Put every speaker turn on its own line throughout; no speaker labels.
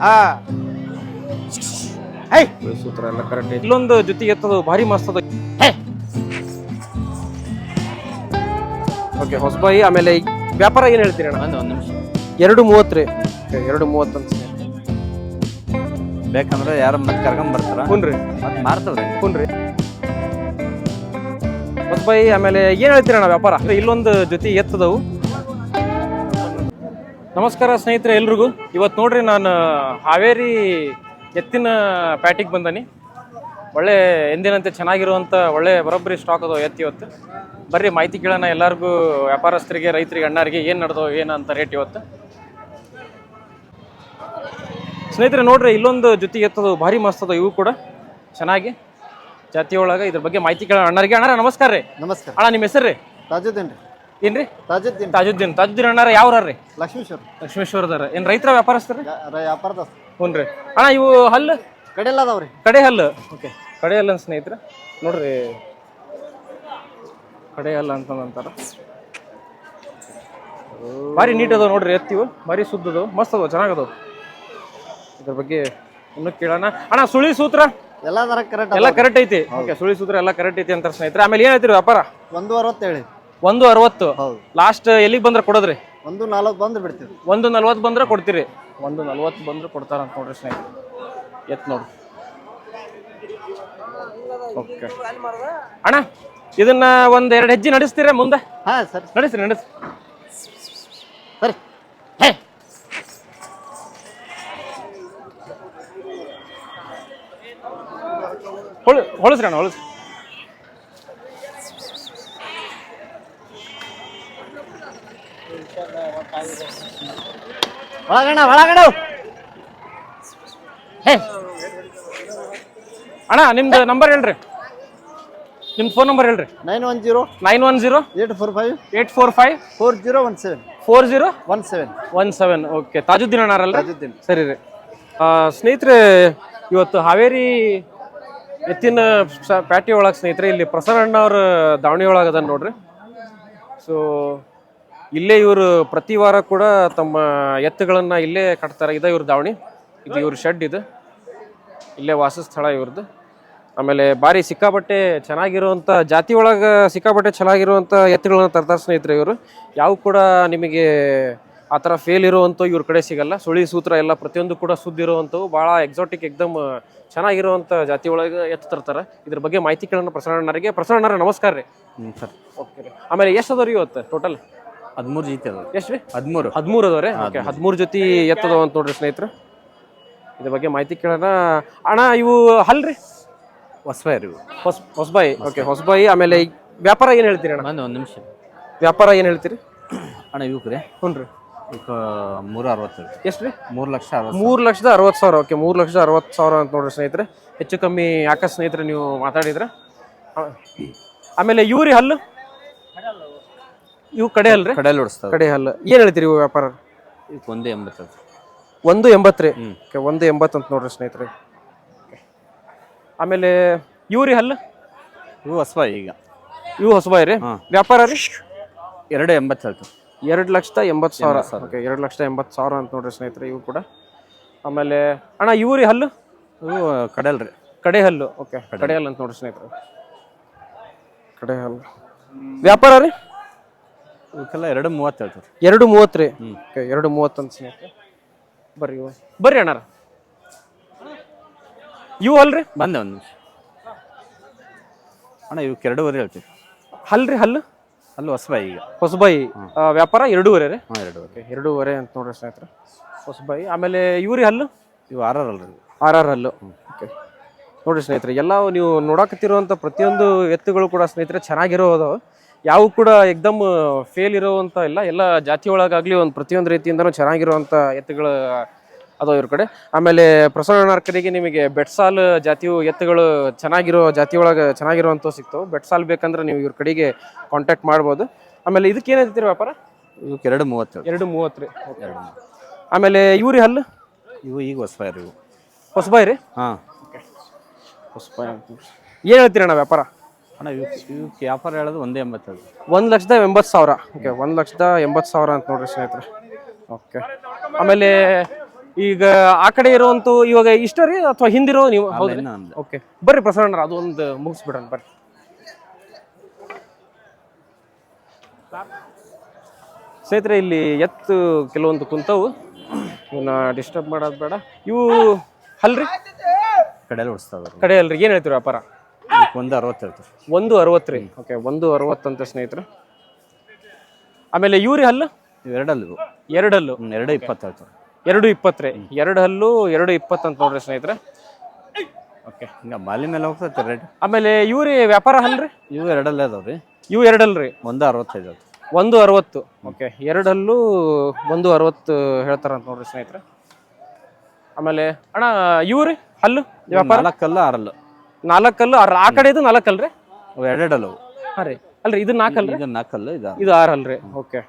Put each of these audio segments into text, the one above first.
ಹಾ ಹೇ
ಸೂತ್ರ ಎಲ್ಲ ಕರೆಕ್ಟ್. ಇಲ್ಲೊಂದು ಜೊತೆಗೆ ಎತ್ತದು ಭಾರಿ ಮಸ್ತ್ ಅದ. ಓಕೆ ಹೊಸಬಾಯಿ. ಆಮೇಲೆ ವ್ಯಾಪಾರ ಏನು ಹೇಳ್ತೀರಿ ಅಣ್ಣ?
ಒಂದು ನಿಮಿಷ.
2:30 ರೀ. 2:30 ಅಂತ
ಬೇಕಂದ್ರೆ ಯಾರು ಮತ್ತೆ ಕರ್ಕೊಂಡ್ ಬರ್ತಾರ.
ಹುನ್ರಿ
ಮತ್ತೆ ಮಾರ್ತವ್ರಿ.
ಹುನ್ರಿ ಹೊಸಬಾಯಿ. ಆಮೇಲೆ ಏನು ಹೇಳ್ತೀರಿ ಅಣ್ಣ ವ್ಯಾಪಾರ? ಇಲ್ಲೊಂದು ಜೊತೆ ಎತ್ತದವು. ನಮಸ್ಕಾರ ಸ್ನೇಹಿತರೆ ಎಲ್ರಿಗೂ. ಇವತ್ತು ನೋಡ್ರಿ ನಾನು ಹಾವೇರಿ ಎತ್ತಿನ ಪ್ಯಾಟಿಗೆ ಬಂದಾನಿ. ಒಳ್ಳೆ ಎಂದಿನಂತೆ ಚೆನ್ನಾಗಿರುವಂಥ ಒಳ್ಳೆ ಬರೋಬ್ಬರಿ ಸ್ಟಾಕ್ ಅದು ಎತ್ತಿ. ಇವತ್ತು ಬರ್ರಿ ಮಾಹಿತಿ ಕೇಳೋಣ ಎಲ್ಲರಿಗೂ, ವ್ಯಾಪಾರಸ್ಥರಿಗೆ, ರೈತರಿಗೆ, ಅಣ್ಣರಿಗೆ ಏನು ನಡೆದೋ ಏನಂತ ರೇಟ್ ಇವತ್ತು. ಸ್ನೇಹಿತರೆ ನೋಡ್ರಿ ಇಲ್ಲೊಂದು ಜೊತೆ ಎತ್ತದು ಭಾರಿ ಮಸ್ತ್ ಅದ. ಇವು ಕೂಡ ಚೆನ್ನಾಗಿ ಜಾತಿ ಒಳಗೆ. ಇದ್ರ ಬಗ್ಗೆ ಮಾಹಿತಿ ಕೇಳೋಣ ಅಣ್ಣರಿಗೆ. ಅಣ್ಣಾರ ನಮಸ್ಕಾರ ರೀ.
ನಮಸ್ಕಾರ
ಅಣ್ಣ ನಿಮ್ಮ ಹೆಸರು ರೀ?
ತಾಜುದ್ದೀನ್ ರೀ.
ಏನ್ರಿ?
ತಾಜುದ್ದೀನ್.
ತಾಜುದ್ದೀನ್ ಅಣ್ಣಾರ ಯಾವ್ರಿ? ಲಕ್ಷ್ಮೇಶ್ವರದಾರ. ಏನು ರೈತರ ವ್ಯಾಪಾರಸ್ಥರ?
ವ್ಯಾಪಾರದ.
ಹ್ಞೂ ರೀ ಅಣ್ಣ. ಇವು ಹಲ್ಲು
ಕಡೆಯಲ್ಲ ಅದಾವ್ರಿ.
ಕಡೆ ಹಲ್ಲು. ಓಕೆ ಕಡೆ ಹಲ್ಲು ಅಂತ ಸ್ನೇಹಿತರೆ ನೋಡ್ರಿ. ಕಡೆ ಹಲ್ಲು ಅಂತಂತಾರ. ಭಾರಿ ನೀಟ್ ಅದಾವ ನೋಡ್ರಿ ಎತ್ತಿವು. ಭಾರಿ ಸುದ್ದದು ಮಸ್ತ್ ಅದಾವ, ಚೆನ್ನಾಗದವು. ಇದ್ರ ಬಗ್ಗೆ ಇನ್ನೂ ಕೇಳೋಣ. ಅಣ್ಣ ಸುಳಿ ಸೂತ್ರ
ಎಲ್ಲ ಕರೆಕ್ಟ್
ಎಲ್ಲ ಕರೆಕ್ಟ್ ಐತಿ. ಓಕೆ ಸುಳಿ ಸೂತ್ರ ಎಲ್ಲ ಕರೆಕ್ಟ್ ಐತಿ ಅಂತಾರೆ ಸ್ನೇಹಿತರೆ. ಆಮೇಲೆ ಏನ್ ಹೇಳ್ತೀರಿ ವ್ಯಾಪಾರ?
1:60 ಹೇಳಿ.
1:60.
ಹೌದು.
ಲಾಸ್ಟ್ ಎಲ್ಲಿಗೆ ಬಂದ್ರೆ ಕೊಡೋದ್ರಿ?
1:40 ಬಂದ್ರೆ ಬಿಡ್ತೀವಿ.
1:40 ಬಂದ್ರೆ ಕೊಡ್ತೀರಿ? 1:40 ಬಂದ್ರೆ ಕೊಡ್ತಾರ ಅಂತ ನೋಡ್ರಿ ಸ್ನೇಹಿತರೆ. ಎತ್ ನೋಡ್ರಿ. ಓಕೆ ಅಣ್ಣ ಇದನ್ನ ಒಂದ್ 2 ಹೆಜ್ಜೆ ನಡೆಸ್ತೀರ ಮುಂದೆ?
ಹಾ ಸರಿ
ನಡೆಸ್ರಿ ನಡೆಸ್ರಿ.
ಸರಿ.
ಹೊಳಸ್ರಿ ಅಣ್ಣ ಹೊಳಸ್ರಿ.
ಒಳಗಣ
ಅಣ್ಣ ನಿಮ್ದು ನಂಬರ್ ಹೇಳ್ರಿ. ನಿಮ್ದು ಫೋನ್ ನಂಬರ್ ಹೇಳ್ರಿ.
910 845 4017
4017. ಓಕೆ ತಾಜುದ್ದೀನ್ ಅಣ್ಣಾರಲ್ಲ?
ತಾಜುದ್ದೀನ್.
ಸರಿ ರೀ. ಸ್ನೇಹಿತರೆ ಇವತ್ತು ಹಾವೇರಿ ಎತ್ತಿನ ಪ್ಯಾಟಿ ಒಳಗೆ ಸ್ನೇಹಿತರೆ ಇಲ್ಲಿ ಪ್ರಸನ್ನ ಅಣ್ಣವ್ರ ದಾವಣಿ ಒಳಗೆ ಅದ ನೋಡ್ರಿ. ಸೊ ಇಲ್ಲೇ ಇವರು ಪ್ರತಿ ವಾರ ಕೂಡ ತಮ್ಮ ಎತ್ತುಗಳನ್ನ ಇಲ್ಲೇ ಕಟ್ತಾರೆ. ಇದ ಇವ್ರ ದಾವಣಿ, ಇದು ಇವ್ರ ಶೆಡ್, ಇದು ಇಲ್ಲೇ ವಾಸಸ್ಥಳ ಇವ್ರದ್ದು. ಆಮೇಲೆ ಭಾರಿ ಸಿಕ್ಕಾಪಟ್ಟೆ ಚೆನ್ನಾಗಿರುವಂಥ ಜಾತಿ ಒಳಗೆ ಸಿಕ್ಕಾಪಟ್ಟೆ ಚೆನ್ನಾಗಿರುವಂಥ ಎತ್ತುಗಳನ್ನ ತರ್ತಾರೆ ಸ್ನೇಹಿತರೆ ಇವರು. ಯಾವ ಕೂಡ ನಿಮಗೆ ಆ ಥರ ಫೇಲ್ ಇರುವಂಥ ಇವ್ರ ಕಡೆ ಸಿಗಲ್ಲ. ಸುಳಿ ಸೂತ್ರ ಎಲ್ಲ ಪ್ರತಿಯೊಂದು ಕೂಡ ಸುದ್ದಿರುವಂಥವು, ಭಾಳ ಎಕ್ಸಾಟಿಕ್ ಎಕ್ದಮ್ ಚೆನ್ನಾಗಿರುವಂಥ ಜಾತಿ ಒಳಗೆ ಎತ್ತು ತರ್ತಾರೆ. ಇದ್ರ ಬಗ್ಗೆ ಮಾಹಿತಿ ಕೇಳೋಣ ಪ್ರಸನ್ನಣ್ಣರಿಗೆ. ಪ್ರಸನ್ನಣ್ಣರ ನಮಸ್ಕಾರ ರೀ.
ಸರ್.
ಓಕೆ ರೀ. ಆಮೇಲೆ ಎಷ್ಟು ಅದಾವ ರೀ ಇವತ್ತು ಟೋಟಲ್?
13 ಜೊತೆ ಅದ.
ಎಷ್ಟು ರೀ?
13
ಅದಾವ್ರಿ. ಓಕೆ 13 ಜೊತೆ ಎತ್ತದವ ಅಂತ ನೋಡ್ರಿ ಸ್ನೇಹಿತರೆ. ಇದ್ರ ಬಗ್ಗೆ ಮಾಹಿತಿ ಕೇಳೋಣ. ಅಣ್ಣ ಇವು ಹಲ್ರಿ?
ಹೊಸಬಾಯಿ ರೀ.
ಹೊಸಬಾಯಿ. ಓಕೆ ಹೊಸಬಾಯಿ. ಆಮೇಲೆ ವ್ಯಾಪಾರ ಏನು ಹೇಳ್ತೀರಿ ಅಣ್ಣ?
ಒಂದು ನಿಮಿಷ.
ವ್ಯಾಪಾರ ಏನು ಹೇಳ್ತೀರಿ
ಅಣ್ಣ? ಇವಕ್ಕೆ ರೀ.
ಹ್ಞೂ ರೀ.
360.
ಎಷ್ಟು ರೀ?
3,60,000.
3,60,000. ಓಕೆ 3,60,000 ಅಂತ ನೋಡ್ರಿ ಸ್ನೇಹಿತರೆ. ಹೆಚ್ಚು ಕಮ್ಮಿ ಯಾಕೆ ಸ್ನೇಹಿತರೆ ನೀವು ಮಾತಾಡಿದ್ರೆ. ಆಮೇಲೆ ಇವ್ರಿ ಹಲ್ಲು? ಇವು ಕಡೆ ಹಲ್ರಿ?
ಕಡೆಯಲ್ಲಿ ಓಡಿಸ್ತಾವೆ.
ಕಡೆ ಹಲ್ಲು ಏನು ಹೇಳ್ತೀರಿ ಇವು ವ್ಯಾಪಾರ?
ಇದಕ್ಕೆ 180.
180 ರೀ. ಓಕೆ 180 ಅಂತ ನೋಡ್ರಿ ಸ್ನೇಹಿತರೆ. ಆಮೇಲೆ ಇವ್ರಿ ಹಲ್ಲು?
ಇವು ಹೊಸಬಾಯಿ. ಈಗ
ಇವು ಹೊಸಬಾಯಿ ರೀ. ವ್ಯಾಪಾರ ರೀ?
280 ಹೇಳ್ತಾರೆ.
2,80,000. ಓಕೆ 2,80,000 ಅಂತ ನೋಡ್ರಿ ಸ್ನೇಹಿತರೆ ಇವು ಕೂಡ. ಆಮೇಲೆ ಅಣ್ಣ ಇವ್ರಿ ಹಲ್ಲು?
ಇವು ಕಡೆಯಲ್ ರೀ.
ಕಡೆ ಹಲ್ಲು. ಓಕೆ ಕಡೆ ಹಲ್ಲು ಅಂತ ನೋಡ್ರಿ ಸ್ನೇಹಿತರೆ. ಕಡೆ ಹಲ್ಲು. ವ್ಯಾಪಾರ ರೀ?
ಇವಕ್ಕೆಲ್ಲ 230 ಹೇಳ್ತಾರೆ.
230 ರೀ. ಓಕೆ 230 ಅಂತ ಸ್ನೇಹಿತರೆ. ಬರ್ರಿ ಅಣ್ಣಾರ. ಇವು ಅಲ್ರಿ?
ಬಂದೆ ಒಂದು ನಿಮಿಷ ಅಣ್ಣ. ಇವಕ್ಕೆ 2.5 ಹೇಳ್ತೀವಿ.
ಹಲ್ರಿ ಹಲ್ಲು?
ಅಲ್ಲೂ ಹೊಸಬಾಯಿ. ಈಗ
ಹೊಸಬಾಯಿ. ವ್ಯಾಪಾರ 2.5 ರೀ.
2.5.
ಓಕೆ 2.5 ಅಂತ ನೋಡ್ರಿ ಸ್ನೇಹಿತರೆ ಹೊಸಬಾಯಿ. ಆಮೇಲೆ ಇವ್ರಿ ಹಲ್ಲು?
ಇವು 6 ಅಲ್ರಿ.
6 ಹಲ್ಲು. ಓಕೆ ನೋಡ್ರಿ ಸ್ನೇಹಿತರೆ ಎಲ್ಲ ನೀವು ನೋಡಕತ್ತಿರುವಂಥ ಪ್ರತಿಯೊಂದು ಎತ್ತುಗಳು ಕೂಡ ಸ್ನೇಹಿತರೆ ಚೆನ್ನಾಗಿರೋ ಅದಾವ. ಯಾವ ಕೂಡ ಎಕ್ದಮ್ ಫೇಲ್ ಇರೋವಂಥ ಎಲ್ಲ ಜಾತಿ ಒಳಗಾಗಲಿ ಒಂದು ಪ್ರತಿಯೊಂದು ರೀತಿಯಿಂದನೂ ಚೆನ್ನಾಗಿರುವಂಥ ಎತ್ತುಗಳು ಅದಾವ ಇವ್ರ ಕಡೆ. ಆಮೇಲೆ ಪ್ರಸನ್ನಣ್ಣರ ಕಡೆಗೆ ನಿಮಗೆ ಬೆಟ್ಸಾಲ್ ಜಾತಿಯು ಎತ್ತುಗಳು ಚೆನ್ನಾಗಿರೋ ಜಾತಿ ಒಳಗೆ ಚೆನ್ನಾಗಿರುವಂಥವು ಸಿಗ್ತಾವೆ. ಬೆಟ್ಸಾಲ್ ಬೇಕಂದ್ರೆ ನೀವು ಇವ್ರ ಕಡೆಗೆ ಕಾಂಟ್ಯಾಕ್ಟ್ ಮಾಡ್ಬೋದು. ಆಮೇಲೆ ಇದಕ್ಕೆ ಏನೈತಿ ವ್ಯಾಪಾರ?
ಇವಕ್ಕೆ 2.30.
2.30 ರೀ. ಆಮೇಲೆ ಇವ್ರಿ ಹಲ್ಲು?
ಇವು ಈಗ ಹೊಸಬಾಯಿ ರೀ.
ಹೊಸಬಾಯಿ ರೀ.
ಹಾಂ
ಓಕೆ ಹೊಸಬಾಯಿ ಅಂತ. ಏನು ಹೇಳ್ತೀರಣ್ಣ ವ್ಯಾಪಾರ?
ಅಣ್ಣ ಇವಕ್ಕೆ ವ್ಯಾಪಾರ ಹೇಳೋದು 180.
1,80,000. ಓಕೆ 1,80,000 ಅಂತ ನೋಡ್ರಿ ಸ್ನೇಹಿತರೆ. ಓಕೆ ಆಮೇಲೆ ಈಗ ಆ ಕಡೆ ಇರುವಂತ ಇವಾಗ ಇಷ್ಟ ರೀ ಅಥವಾ ಹಿಂದಿರೋ ನೀವು ಹೌದ್ರಿ
ಇನ್ನು ನಮ್ದು.
ಓಕೆ ಬರ್ರಿ ಪ್ರಸನ್ನ ಅದು ಒಂದು ಮುಗಿಸ್ಬಿಡೋಣ ಬರ್ರಿ. ಸ್ನೇಹಿತರೆ ಇಲ್ಲಿ ಎತ್ತು ಕೆಲವೊಂದು ಕುಂತವು, ಇವನ್ನ ಡಿಸ್ಟರ್ಬ್ ಮಾಡೋದು ಬೇಡ. ಇವು ಅಲ್ರಿ
ಕಡೆಯಲ್ಲಿ ಓಡಿಸ್ತಾವ್ರಿ.
ಕಡೆ ಅಲ್ರಿ, ಏನ್ ಹೇಳ್ತೀರಿ ವ್ಯಾಪಾರ?
ಒಂದು 60 ಹೇಳ್ತೀವಿ.
160 ರೀ. ಓಕೆ 160 ಅಂತ ಸ್ನೇಹಿತರೆ. ಆಮೇಲೆ ಇವ್ರಿ ಹಲ್ಲು
ಎರಡಲ್ಲಿ ಇವು.
ಎರಡಲ್ಲು
220 ಹೇಳ್ತಾರೆ.
220 ರೀ. ಎರಡು ಹಲ್ಲು 220 ಅಂತ ನೋಡ್ರಿ ಸ್ನೇಹಿತರೆ. ಓಕೆ
ಹಿಂಗೆ ಮಾಲಿ ಮೇಲೆ ಹೋಗ್ತೈತೆ ರೇಟ್.
ಆಮೇಲೆ ಇವ್ರಿ ವ್ಯಾಪಾರ ಹಲ್ರಿ
ಇವು ಎರಡಲ್ಲೇ ಅದಾವ್ರಿ.
ಇವು ಎರಡಲ್ರಿ.
165 ಹೇಳ್ತಾರೆ.
160. ಓಕೆ ಎರಡಲ್ಲೂ 160 ಹೇಳ್ತಾರಂತ ನೋಡ್ರಿ ಸ್ನೇಹಿತರೆ. ಆಮೇಲೆ ಅಣ್ಣ ಇವ್ರಿ ಹಲ್ಲು ವ್ಯಾಪಾರ
4 ಕಲ್ಲು 6 ಹಲ್ಲು.
4 ಕಲ್ಲು ಆ ಕಡೆ ಇದು 4 ಅಲ್ರಿ?
ಅವು ಎರಡೆರಡಲ್ಲ ಅವು.
ಹಾಂ ರೀ ಅಲ್ರಿ ಇದು 4 ಅಲ್ರಿ?
ಇದು 4 ಕಲ್ಲು
ಇದು 6 ಅಲ್ರಿ. ಓಕೆ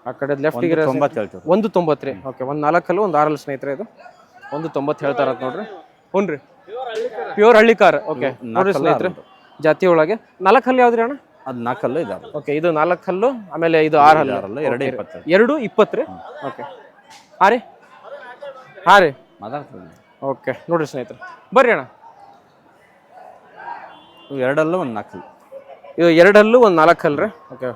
ಆ ಕಡೆ ಲೆಫ್ಟಿಗೆ
90 ಹೇಳ್ತೀವಿ.
190 ರೀ. ಓಕೆ 4 ಕಲ್ಲು 6 ಹಲ್ಲು ಸ್ನೇಹಿತರೆ. ಇದು 190 ಹೇಳ್ತಾರಂತ ನೋಡ್ರಿ. ಹ್ಞೂ ರೀ ಪ್ಯೂರ್ ಹಳ್ಳಿ ಕಾರ್. ಓಕೆ ನೋಡ್ರಿ ಸ್ನೇಹಿತರೆ ಜಾತಿ ಒಳಗೆ 4 ಹಲ್ಲು ಯಾವ್ದ್ರಿ ಅಣ್ಣ?
ಅದು 4 ಕಲ್ಲು ಇದಾವೆ.
ಓಕೆ ಇದು 4 ಹಲ್ಲು. ಆಮೇಲೆ ಇದು 6 ಹಲ್ಲು.
220.
220 ರೀ. ಓಕೆ ಹಾಂ ರೀ ಹಾಂ ರೀ
ಮಾತಾಡ್ತೀವಿ.
ಓಕೆ ನೋಡ್ರಿ ಸ್ನೇಹಿತರೆ ಬರ್ರಿ ಅಣ್ಣ.
ಇವು ಎರಡಲ್ಲೂ ಒಂದು 4 ಕಲ್ಲು.
ಇದು 2 ಹಲ್ಲು 4 ಹಲ್ಲು ರೀ. ಓಕೆ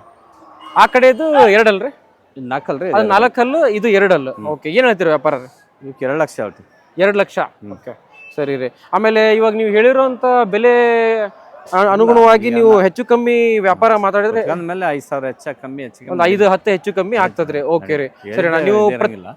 ಆ ಕಡೆದು 2 ಹಲ್ಲು ರೀ.
ಇದು 4 ಕಲ್ಲು ರೀ.
ಅದು 4 ಹಲ್ಲು ಇದು 2 ಹಲ್ಲು. ಓಕೆ ಏನು ಹೇಳ್ತೀರಿ ವ್ಯಾಪಾರ ರೀ?
ಇವಕ್ಕೆ 2 ಲಕ್ಷ ಹೇಳ್ತೀವಿ.
2 ಲಕ್ಷ. ಓಕೆ ಸರಿ ರೀ. ಆಮೇಲೆ ಇವಾಗ ನೀವು ಹೇಳಿರೋಂಥ ಬೆಲೆ ಅನುಗುಣವಾಗಿ ನೀವು ಹೆಚ್ಚು ಕಮ್ಮಿ ವ್ಯಾಪಾರ ಮಾತಾಡಿದ್ರೆ
ಅಂದ್ಮೇಲೆ 5,000 ಹೆಚ್ಚು ಕಮ್ಮಿ
ಒಂದು 5-10 ಹೆಚ್ಚು ಕಮ್ಮಿ ಆಗ್ತದ್ರಿ. ಓಕೆ ರೀ ಸರಿ ಅಣ್ಣ. ನೀವು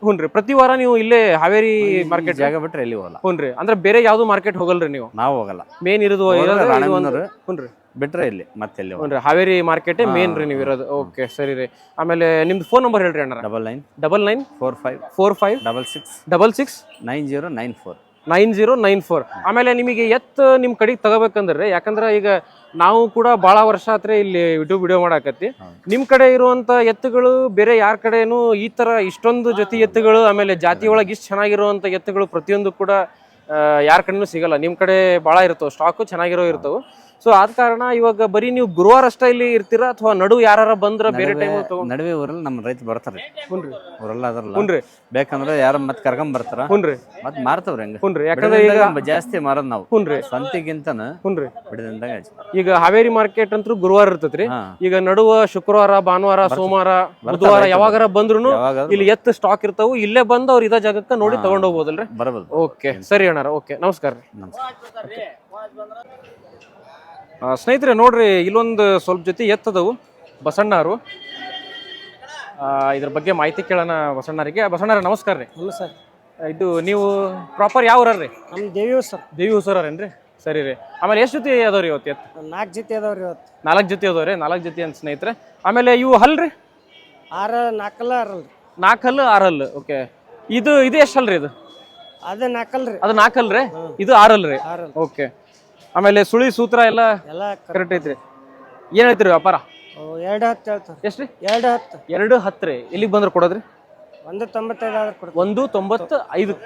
ಹ್ಞೂ ರೀ ಪ್ರತಿ ವಾರ ನೀವು ಇಲ್ಲೇ ಹಾವೇರಿ ಮಾರ್ಕೆಟ್
ಜಾಗ ಬಿಟ್ರೆ ಎಲ್ಲಿ ಹೋಗಲ್ಲ.
ಹ್ಞೂ ರೀ ಅಂದ್ರೆ ಬೇರೆ ಯಾವ್ದು ಮಾರ್ಕೆಟ್ ಹೋಗಲ್ರಿ ನೀವು?
ನಾವು ಹೋಗಲ್ಲ.
ಮೇನ್ ಇರೋದು
ರಾಣೆಬೆನ್ನೂರು
ಹ್ಞೂ ರೀ
ಬಿಟ್ರೆ ಇಲ್ಲಿ ಮತ್ತೆ ಎಲ್ಲಿ
ಹ್ಞೂ ರೀ ಹಾವೇರಿ ಮಾರ್ಕೆಟ್ ಮೇನ್ ರೀ ನೀವು ಇರೋದು. ಓಕೆ ಸರಿ ರೀ. ಆಮೇಲೆ ನಿಮ್ದು ಫೋನ್ ನಂಬರ್ ಹೇಳ್ರಿ ಅಣ್ಣ.
99 45
45
66
66
9094
9094. ಆಮೇಲೆ ನಿಮಗೆ ನಿಮ್ಮ ಕಡೆಗೆ ತಗೋಬೇಕಂದ್ರೆ ಯಾಕಂದ್ರೆ ಈಗ ನಾವು ಕೂಡ ಭಾಳ ವರ್ಷ ಆತ್ರೆ ಇಲ್ಲಿ ಯೂಟ್ಯೂಬ್ ವಿಡಿಯೋ ಮಾಡಾಕತ್ತಿ. ನಿಮ್ಮ ಕಡೆ ಇರುವಂಥ ಎತ್ತುಗಳು ಬೇರೆ ಯಾರ ಕಡೆನೂ ಈ ಥರ ಇಷ್ಟೊಂದು ಜೊತೆ ಎತ್ತುಗಳು ಆಮೇಲೆ ಜಾತಿ ಒಳಗೆ ಇಷ್ಟು ಚೆನ್ನಾಗಿರುವಂಥ ಎತ್ತುಗಳು ಪ್ರತಿಯೊಂದು ಕೂಡ ಯಾರ ಕಡೆನೂ ಸಿಗಲ್ಲ. ನಿಮ್ಮ ಕಡೆ ಭಾಳ ಇರ್ತವೆ, ಸ್ಟಾಕು ಚೆನ್ನಾಗಿರೋ ಇರ್ತವೆ. ಸೊ ಆದ ಕಾರಣ ಇವಾಗ ಬರೀ ನೀವು ಗುರುವಾರ ಅಷ್ಟೇ ಇಲ್ಲಿ ಇರ್ತೀರಾ ಅಥವಾ ನಡು ಯಾರ ಬಂದ್ರ ಬೇರೆ ಟೈಮ್
ನಡುವೆ ಊರಲ್ಲಿ ನಮ್ಮ ರೈತ ಬರ್ತಾರೆ.
ಹುನ್ರಿ
ಊರೆಲ್ಲ ಅದರಲ್ಲ.
ಹುನ್ರಿ
ಬೇಕಂದ್ರೆ ಯಾರ ಮತ್ತೆ ಕರ್ಕೊಂಡ್ ಬರ್ತಾರ.
ಹುನ್ರಿ
ಮತ್ತೆ ಮಾರ್ತಾವ್ರಿ ಹಂಗ.
ಹುನ್ರಿ ಯಾಕಂದ್ರೆ ಈಗ
ಜಾಸ್ತಿ ಮಾರೋದ್ ನಾವು.
ಹುನ್ರಿ
ಸ್ವಂತಿಗಿಂತನ
ಹುನ್ರಿ
ಬಿಡದಂದಾಗ
ಈಗ ಹಾವೇರಿ ಮಾರ್ಕೆಟ್ ಅಂತೂ ಗುರುವಾರ ಇರ್ತೈತ್ರಿ. ಈಗ ನಡುವ ಶುಕ್ರವಾರ ಭಾನುವಾರ ಸೋಮವಾರ ಬುಧವಾರ ಯಾವಾಗಾರ ಬಂದ್ರು ಇಲ್ಲಿ ಎತ್ತು ಸ್ಟಾಕ್ ಇರ್ತಾವು. ಇಲ್ಲೇ ಬಂದು ಅವ್ರು ಇದ ಜಾಗಕ್ಕೆ ನೋಡಿ ತಗೊಂಡ್ ಹೋಗ್ಬೋದಲ್ರಿ?
ಬರಬಹುದು.
ಓಕೆ ಸರಿ ಅಣ್ಣಾರ. ಓಕೆ ನಮಸ್ಕಾರ ರೀ. ಸ್ನೇಹಿತರೆ ನೋಡ್ರಿ ಇಲ್ಲೊಂದು ಸ್ವಲ್ಪ ಜೊತೆ ಎತ್ತದವು ಬಸಣ್ಣರು. ಇದ್ರ ಬಗ್ಗೆ ಮಾಹಿತಿ ಕೇಳೋಣ ಬಸಣ್ಣರಿಗೆ. ಬಸಣ್ಣರ ನಮಸ್ಕಾರ ರೀ.
ಸರ್
ಇದು ನೀವು ಪ್ರಾಪರ್ ಯಾವ ಊರ್ರಿ?
ನಮ್ಮ ದೇವಿ ಸರ್.
ದೇವಿ ಹೊಸರೇನ್ರಿ? ಸರಿ ರೀ. ಆಮೇಲೆ ಎಷ್ಟು ಜೊತೆ ಅದಾವ್ರಿ ಇವತ್ತು ಎತ್ತು?
4 ಜೊತೆ ಅದಾವ್ರಿ ಇವತ್ತು.
4 ಜೊತೆ ಅದಾವ್ರಿ. 4 ಜೊತೆ ಅಂತ ಸ್ನೇಹಿತರೆ. ಆಮೇಲೆ ಇವು ಹಲ್ರಿ?
6 4 6
4 ಹಲ್ಲು 6 ಹಲ್ಲು. ಓಕೆ ಇದು ಎಷ್ಟು ಹಲ್ರಿ? ಇದು
ಅದು 4 ರೀ.
ಅದು 4 ಹಲ್ರಿ. ಇದು 6 ಹಲ್ರಿ. ಓಕೆ ಆಮೇಲೆ ಸುಳಿ ಸೂತ್ರ ಎಲ್ಲ ಕರೆಕ್ಟ್ ಐತ್ರಿ. ಏನ್ ಹೇಳ್ತೀರಿ ವ್ಯಾಪಾರ?
210 ಹೇಳ್ತಾರೆ.
ಎಷ್ಟ್ರಿ?
210.
210 ರೀ. ಇಲ್ಲಿಗೆ ಬಂದ್ರೆ ಕೊಡೋದ್ರಿ?
195 ಆದ್ರೆ ಕೊಡ್ತೀವಿ.
195.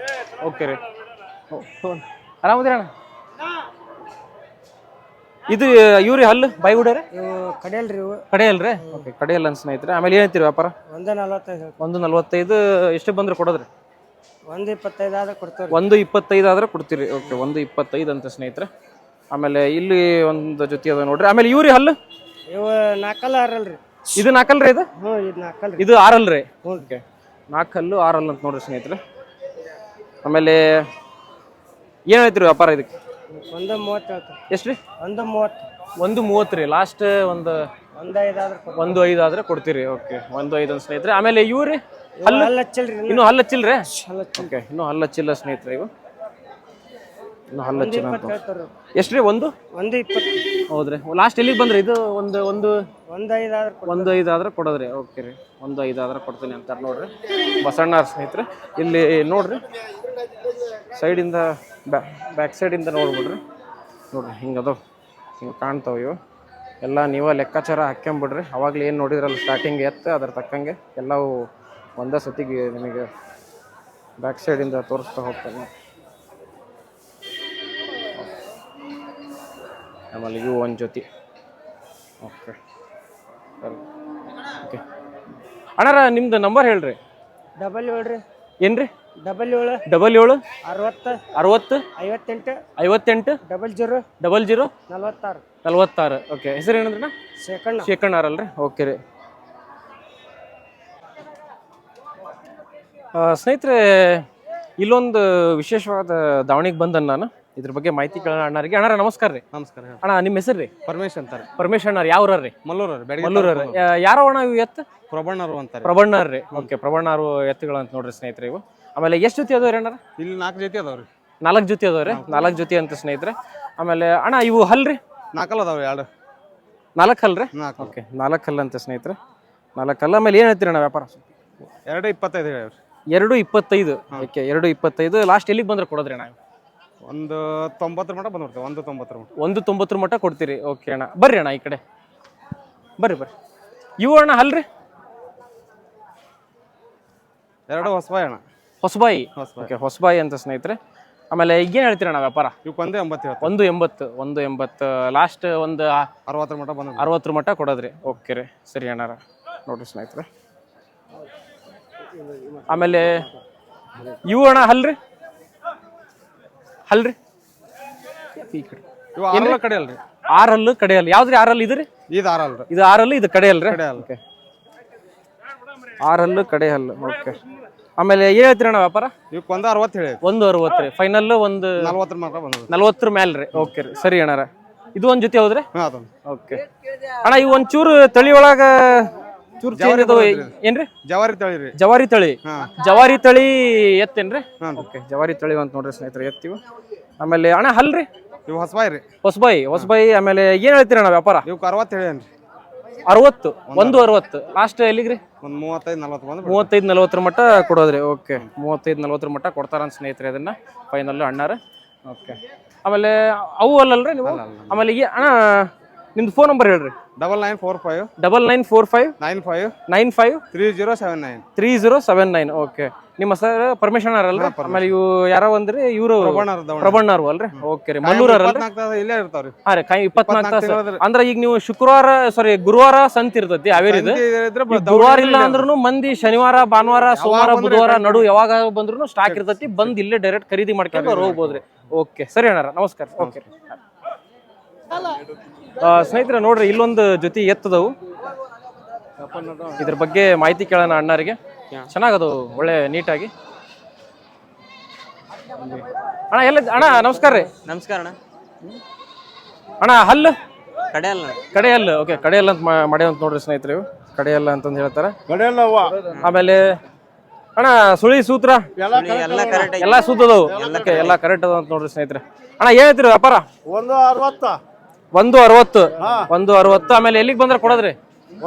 ಓಕೆ ರೀ. ಆರಾಮದಿರ ಅಣ್ಣ? ಇದು ಇವ್ರಿ ಹಲ್ಲು ಬಾಯಿಗುಡ ರೀ?
ಇವು ಕಡೆಯಲ್ರಿ. ಇವು
ಕಡೆಯಲ್ರಿ? ಓಕೆ ಕಡೆಯಲ್ಲ ಅಂತ ಸ್ನೇಹಿತರೆ. ಆಮೇಲೆ ಏನ್ ಹೇಳ್ತೀರಿ ವ್ಯಾಪಾರ?
145.
145 ಎಷ್ಟು ಬಂದ್ರೆ ಕೊಡೋದ್ರಿ?
125 ಆದ್ರೆ ಕೊಡ್ತೀವಿ.
125 ಆದ್ರೆ ಕೊಡ್ತೀರಿ. ಓಕೆ 125 ಅಂತ ಸ್ನೇಹಿತರೆ. ಆಮೇಲೆ ಇಲ್ಲಿ ಒಂದು ಜೊತೆ ಅದ ನೋಡ್ರಿ. ಆಮೇಲೆ ಇವ್ರಿ ಹಲ್ಲು?
ಇವು 4 6 ರೀ.
ಇದು 4 ಅಲ್ರಿ? ಇದು
ಹ್ಞೂ ಇದು 4 ರೀ.
ಇದು 6 ಅಲ್ರಿ? ಓಕೆ 4 ಹಲ್ಲು 6 ಹಲ್ಲು ಅಂತ ನೋಡ್ರಿ ಸ್ನೇಹಿತರೆ. ಆಮೇಲೆ ಏನ್ ಹೇಳ್ತೀರಿ ವ್ಯಾಪಾರ ಇದಕ್ಕೆ?
130 ಹೇಳ್ತಾರೆ.
ಎಷ್ಟ್ರಿ?
130.
130 ರೀ. ಲಾಸ್ಟ್ ಒಂದು
15 ಆದ್ರೆ
1.5 ಆದ್ರೆ ಕೊಡ್ತೀರಿ. ಓಕೆ 1.5 ಅಂತ ಸ್ನೇಹಿತರೆ. ಆಮೇಲೆ ಇವ್ರಿ ಹಲ್ಲು?
ಹಲ್ಲು ಹಚ್ಚಲ್ರಿ.
ಇನ್ನು ಹಲ್ಲು ಹಚ್ಚಿಲ್ರಿ? ಓಕೆ ಇನ್ನೂ ಹಲ್ಲು ಹಚ್ಚಿಲ್ಲ ಸ್ನೇಹಿತರೆ. ಇವು ಇನ್ನು ಹಲ್ಲು ಹಚ್ಚಿಲ್ಲ ಅಂತ. ಎಷ್ಟ್ರಿ?
120.
ಹೌದ್ರಿ. ಲಾಸ್ಟ್ ಎಲ್ಲಿಗೆ ಬಂದ್ರಿ? ಇದು ಒಂದು
1.5 ಆದ್ರೆ
1.5 ಆದ್ರೆ ಕೊಡೋದ್ರಿ. ಓಕೆ ರೀ 1.5 ಆದ್ರೆ ಕೊಡ್ತೀನಿ ಅಂತಾರೆ ನೋಡ್ರಿ ಬಸಣ್ಣ ಸ್ನೇಹಿತರೆ. ಇಲ್ಲಿ ನೋಡ್ರಿ ಸೈಡಿಂದ ಬ್ಯಾಕ್ ಸೈಡಿಂದ ನೋಡ್ಬಿಡ್ರಿ. ನೋಡ್ರಿ ಹಿಂಗದವು, ಹಿಂಗೆ ಕಾಣ್ತಾವ ಇವು ಎಲ್ಲ. ನೀವೇ ಲೆಕ್ಕಾಚಾರ ಹಾಕ್ಕೊಂಬಿಡ್ರಿ. ಅವಾಗಲೇ ಏನು ನೋಡಿದ್ರಲ್ಲ ಸ್ಟಾರ್ಟಿಂಗ್ ಎತ್ತು ಅದ್ರ ತಕ್ಕಂಗೆ ಎಲ್ಲವೂ ಒಂದೇ ಸತಿಗೆ ನಿಮಗೆ ಬ್ಯಾಕ್ ಸೈಡಿಂದ ತೋರಿಸ್ತಾ ಹೋಗ್ತಾನೆ. ಆಮೇಲೆ ಇವು ಒಂದು ಜೊತೆ. ಓಕೆ ಸರಿ. ಓಕೆ ಅಣ್ಣಾರ ನಿಮ್ದು ನಂಬರ್ ಹೇಳ್ರಿ.
77
ಏನ್ರಿ?
77
77
60
60
58
58
00
00
46
46. ಓಕೆ, ಹೆಸರು ಏನಂದ್ರಣ್ಣ?
ಶೇಖಣ್ಣ.
ಶೇಖಣ್ಣಾರಲ್ರಿ? ಓಕೆ ರೀ. ಸ್ನೇಹಿತರೆ, ಇಲ್ಲೊಂದು ವಿಶೇಷವಾದ ದಾವಣಿಗೆ ಬಂದನ್ ನಾನು. ಇದ್ರ ಬಗ್ಗೆ ಮಾಹಿತಿ ಕೇಳೋಣ ಅಣ್ಣರಿಗೆ. ಅಣ್ಣಾರ ನಮಸ್ಕಾರ ರೀ.
ನಮಸ್ಕಾರ.
ಅಣ್ಣ, ನಿಮ್ಮ ಹೆಸರು ರೀ?
ಪರಮೇಶ್ ಅಂತಾರೆ.
ಪರಮೇಶ್ ಅಣ್ಣಾರ ಯಾವ ರೀ?
ಮಲ್ಲೂರು
ಮಲ್ಲೂರ. ಯಾರೋ ಅಣ್ಣ ಇವು ಎತ್ತು?
ಪ್ರಬಣ್ಣರು ಅಂತಾರೆ.
ಪ್ರಬಣ್ಣಾರ್ ರೀ. ಓಕೆ, ಪ್ರಬಣ್ಣಾರು ಎತ್ತುಗಳು ಅಂತ ನೋಡ್ರಿ ಸ್ನೇಹಿತರೆ ಇವು. ಆಮೇಲೆ ಎಷ್ಟು ಜೊತೆ ಅದಾವ್ರಿ ಅಣ್ಣಾರ?
ಇಲ್ಲಿ 4 ಜೊತೆ ಅದಾವ್ರಿ.
4 ಜೊತೆ ಅದಾವ್ರಿ. 4 ಜೊತೆ ಅಂತ ಸ್ನೇಹಿತರೆ. ಆಮೇಲೆ ಅಣ್ಣ ಇವು ಹಲ್ರಿ?
4 ಅದಾವ್ರಿ.
4 ಹಲ್ರಿ?
4.
ಓಕೆ, 4 ಹಲ್ಲ ಅಂತ ಸ್ನೇಹಿತರೆ. 4 ಹಲ್ಲ. ಆಮೇಲೆ ಏನು ಹೇಳ್ತೀರಿ ಅಣ್ಣ ವ್ಯಾಪಾರ?
2.25 ಹೇಳ್ರಿ.
2.25. ಓಕೆ, 2.25. ಲಾಸ್ಟ್ ಎಲ್ಲಿಗೆ ಬಂದ್ರೆ ಕೊಡೋದ್ರಿ ಅಣ್ಣ?
ಒಂದು 90 ಮಟ ಬಂದ್ಬಿಡ್ತೇವೆ. 1.90 ಮಟ.
1.90 ಮಟ ಕೊಡ್ತೀರಿ. ಓಕೆ ಅಣ್ಣ, ಬರ್ರಿ ಅಣ್ಣ ಈ ಕಡೆ ಬರ್ರಿ. ಇವು ಅಣ್ಣ ಹಲ್ರಿ?
2 ಹೊಸಬಾಯಿ ಅಣ್ಣ.
ಹೊಸಬಾಯಿ. ಓಕೆ, ಹೊಸಬಾಯಿ ಅಂತ ಸ್ನೇಹಿತರೆ. ಆಮೇಲೆ ಈಗೇನು ಹೇಳ್ತೀರಿ ಅಣ್ಣ ವ್ಯಾಪಾರ?
ಇವಕ್ಕೆ 1.80 ಹೇಳ್ತಾರೆ.
1.80. ಲಾಸ್ಟ್ ಒಂದು
60 ಮಟ ಬಂದ
60 ಮಟ ಕೊಡೋದ್ರಿ. ಓಕೆ ರೀ, ಸರಿ ಅಣ್ಣಾರ. ನೋಡ್ರಿ ಸ್ನೇಹಿತರೆ. ಆಮೇಲೆ ಇವು ಅಣ್ಣ ಹಲ್ರಿ? ಹಲ್ರಿ ಈ ಕಡೆ
ಇವು 6 ಕಡೆ ಅಲ್ರಿ.
6 ಹಲ್ಲು ಕಡೆ ಹಲ್ಲು. ಯಾವ್ದ್ರಿ 6 ಹಲ್ಲು? ಇದ್ರಿ?
ಇದು 6 ಅಲ್ರಿ.
ಇದು 6 ಹಲ್ಲು, ಇದು ಕಡೆ ಹಲ್ರಿ?
ಕಡೆ ಅಲ್ಲ.
6 ಹಲ್ಲು ಕಡೆ ಹಲ್ಲು. ಓಕೆ. ಆಮೇಲೆ ಏನ್ ಹೇಳ್ತೀರಿ ಅಣ್ಣ ವ್ಯಾಪಾರ?
ಇವಕ್ಕೆ 1.60 ಹೇಳಿ.
1.60 ರೀ. ಫೈನಲ್ ಒಂದು
40 ಮಟ ಬಂದ
40 ಮ್ಯಾಲ್ ರೀ. ಓಕೆ ರೀ, ಸರಿ ಅಣ್ಣಾರ. ಇದು ಒಂದ್ ಜೊತೆ ಹೌದ್ರಿ?
ಅದೊಂದು.
ಓಕೆ ಅಣ್ಣ, ಇವು ಒಂಚೂರು ತಳಿ ಒಳಗ ಚೂರು ಚೇಂಜ್ ಅದಾವ. ಏನ್ರಿ?
ಜವಾರಿ ತಳಿ ರೀ.
ಜವಾರಿ ತಳಿ.
ಹಾ.
ಜವಾರಿ ತಳಿ ಎತ್ತೇನ್ರಿ?
ಹಾಂ.
ಓಕೆ, ಜವಾರಿ ತಳಿ ಅಂತ ನೋಡ್ರಿ ಸ್ನೇಹಿತರೆ ಎತ್ತಿವು. ಆಮೇಲೆ ಅಣ್ಣ ಹಲ್ರಿ?
ಇವು ಹೊಸಬಾಯಿ ರೀ.
ಹೊಸಬಾಯಿ. ಆಮೇಲೆ ಏನ್ ಹೇಳ್ತೀರಿ ಅಣ್ಣ ವ್ಯಾಪಾರ?
ಇವಕ್ಕೆ 60 ಹೇಳೇನ್ರಿ.
60. 1.60. ಲಾಸ್ಟ್ ಎಲ್ಲಿಗ್ರಿ?
ಒಂದು 35-40 ಬಂದು
35-40 ಮಟ್ಟ ಕೊಡೋದ್ರಿ. ಓಕೆ, 35-40 ಮಟ್ಟ ಕೊಡ್ತಾರ ಸ್ನೇಹಿತರೆ ಇದನ್ನ ಫೈನಲ್ ಅಣ್ಣಾರ. ಓಕೆ. ಆಮೇಲೆ ಅವು ಅಲ್ಲಲ್ರಿ ನೀವು? ಆಮೇಲೆ ಅಣ್ಣ ನಿಮ್ದು ಫೋನ್ ನಂಬರ್ ಹೇಳ್ರಿ.
9945
9945
95
95
3079.
3079. ಓಕೆ, ನಿಮ್ಮ ಸರ್ ಪರ್ಮಿಷನ್ ಅಲ್ರಿ? ಆಮೇಲೆ ಇವು ಯಾರೋ ಒಂದ್ರಿ ಇವರು ಪ್ರಬಣ್ಣಾರು ಅಲ್ರಿ? ಓಕೆ ರೀ, ಮಲ್ಲೂರ ಅಲ್ರಿ?
ಇಲ್ಲೇ ಇರ್ತಾವ್ರಿ.
ಹಾ ರೀ, 24 ತಾಸು. ಅಂದ್ರೆ ಈಗ ನೀವು ಗುರುವಾರ ಸಂತ ಇರ್ತೈತಿ ಹಾವೇರಿದು. ಗುರುವಾರ ಇಲ್ಲ ಅಂದ್ರೂ ಮಂದಿ ಶನಿವಾರ, ಭಾನುವಾರ, ಸೋಮವಾರ, ಬುಧವಾರ ನಡು ಯಾವಾಗ ಬಂದ್ರು ಸ್ಟಾಕ್ ಇರ್ತೈತಿ. ಬಂದ್ ಇಲ್ಲೇ ಡೈರೆಕ್ಟ್ ಖರೀದಿ ಮಾಡ್ಕೊಂಡು ಹೋಗ್ಬೋದ್ರಿ. ಓಕೆ, ಸರಿ ಅಣ್ಣಾರ, ನಮಸ್ಕಾರ. ಓಕೆ ಸ್ನೇಹಿತರೆ, ನೋಡ್ರಿ ಇಲ್ಲೊಂದು ಜೊತೆ ಎತ್ತದವು. ಇದ್ರ ಬಗ್ಗೆ ಮಾಹಿತಿ ಕೇಳೋಣ ಅಣ್ಣರಿಗೆ. ಚೆನ್ನಾಗದವು, ಒಳ್ಳೆ ನೀಟಾಗಿ. ಅಣ್ಣ ಎಲ್ಲ ಅಣ್ಣ ನಮಸ್ಕಾರ ರೀ.
ನಮಸ್ಕಾರ ಅಣ್ಣ.
ಅಣ್ಣ ಹಲ್ಲು?
ಕಡೆ ಅಲ್ಲ.
ಕಡೆ ಹಲ್ಲು. ಓಕೆ, ಕಡೆ ಹಲ್ಲು ಅಂತ ಮಾಡ್ಯಾವಂತ ನೋಡ್ರಿ ಸ್ನೇಹಿತರೆ ಇವು. ಕಡೆ ಹಲ್ಲು ಅಂತಂದು ಹೇಳ್ತಾರೆ. ಆಮೇಲೆ ಅಣ್ಣ ಸುಳಿ ಸೂತ್ರ
ಎಲ್ಲ ಕರೆಕ್ಟ್
ಎಲ್ಲ ಸುದ್ದದವು. ಎಲ್ಲ ಕರೆಕ್ಟ್ ಅದ ಅಂತ ನೋಡ್ರಿ ಸ್ನೇಹಿತರೆ. ಅಣ್ಣ ಏನ್ ಹೇಳ್ತೀರಿ ವ್ಯಾಪಾರ?
1.60.
1.60. 1.60. ಆಮೇಲೆ ಎಲ್ಲಿಗೆ ಬಂದ್ರೆ ಕೊಡೋದ್ರಿ?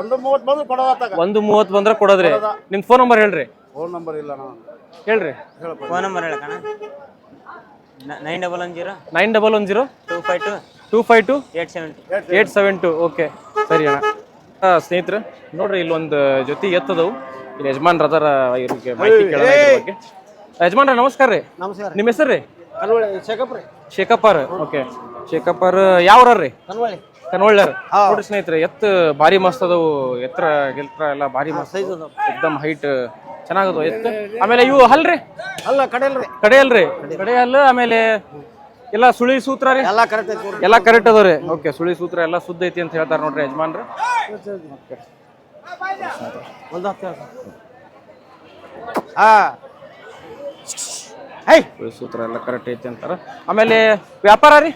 1.30 ಬಂದ್ರೆ ಕೊಡೋದಾತ.
1.30 ಬಂದ್ರೆ ಕೊಡೋದ್ರಿ. ನಿಮ್ ಫೋನ್ ನಂಬರ್ ಹೇಳ್ರಿ.
ಫೋನ್ ನಂಬರ್ ಇಲ್ಲ
ಹೇಳ್ರಿ.
Phone number ಹೇಳಕಣ್ಣ. 9110
9110
252
252
872.
872. ಓಕೆ, ಸರಿ ಅಣ್ಣ. ಸ್ನೇಹಿತರೆ ನೋಡ್ರಿ ಇಲ್ಲೊಂದು ಜೊತೆ ಎತ್ತದವು. ಇಲ್ಲಿ ಯಜಮಾನ್ರ ಅದಾರ, ಇವ್ರಿಗೆ ಮಾಹಿತಿ ಕೇಳೋಣ ಇದ್ರ ಬಗ್ಗೆ. ಯಜಮಾನ್ರ ನಮಸ್ಕಾರ ರೀ.
ನಮಸ್ಕಾರ.
ನಿಮ್ಮ ಹೆಸರು ರೀ?
ಶೇಖಪ್ಪ ರೀ.
ಶೇಖಪ್ಪರ್. ಓಕೆ, ಶೇಖಪ್ಪರ್ ಯಾವ್ರಿ?
ಕನ್ವಳಿ.
ಕನ್ವಳ್ಳರ್. ನೋಡ್ರಿ ಸ್ನೇಹಿತರೆ, ಎತ್ತು ಭಾರಿ ಮಸ್ತ್ ಅದಾವು. ಎತ್ತರ ಗಿಲ್ತ್ರ ಎಲ್ಲ ಭಾರಿ ಮಸ್ತ್, ಎಕ್ದಮ್ ಹೈಟ್ ಚೆನ್ನಾಗದು ಎತ್ತು. ಆಮೇಲೆ ಇವು ಹಲ್ರಿ?
ಅಲ್ಲ ಕಡೆಯಲ್ರಿ.
ಕಡೆ ಅಲ್ರಿ? ಕಡೆ ಹಲ್ಲು. ಆಮೇಲೆ ಎಲ್ಲ ಸುಳಿ ಸೂತ್ರ ರೀ?
ಎಲ್ಲ ಕರೆಕ್ಟ್ ಐತಿ.
ಎಲ್ಲ ಕರೆಕ್ಟ್ ಅದಾವ್ರಿ. ಓಕೆ, ಸುಳಿ ಸೂತ್ರ ಎಲ್ಲ ಸುದ್ದ ಐತಿ ಅಂತ ಹೇಳ್ತಾರ ನೋಡ್ರಿ ಯಜಮಾನ್ರು.
ಒಂದು 10 ಹಾ
ಸುಳಿ ಸೂತ್ರ ಎಲ್ಲ ಕರೆಕ್ಟ್ ಐತಿ ಅಂತಾರ. ಆಮೇಲೆ ವ್ಯಾಪಾರ ರೀ?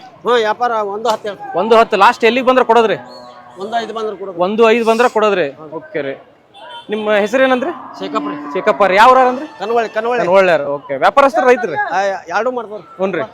ವ್ಯಾಪಾರ 1.10
1.10. ಲಾಸ್ಟ್ ಎಲ್ಲಿಗೆ ಬಂದ್ರೆ ಕೊಡೋದ್ರಿ?
1.5 ಬಂದ್ರೆ ಕೊಡೋದು.
1.5 ಬಂದ್ರೆ ಕೊಡೋದ್ರಿ. ಓಕೆ ರೀ. ನಿಮ್ಮ ಹೆಸರು ಏನಂದ್ರಿ?
ಶೇಖಪ್ಪ ರೀ.
ಶೇಖಪ್ಪರ್. ಯಾವ ಅಂದ್ರಿ?
ಕನ್ವಳಿ.
ಒಳ್ಳೆಯವ್ರು. ಓಕೆ, ವ್ಯಾಪಾರಸ್ಥರು ರೈತರು?
ಎರಡು ಮಾಡ್ತಾರೆ.
ಹ್ಞೂ ರೀ.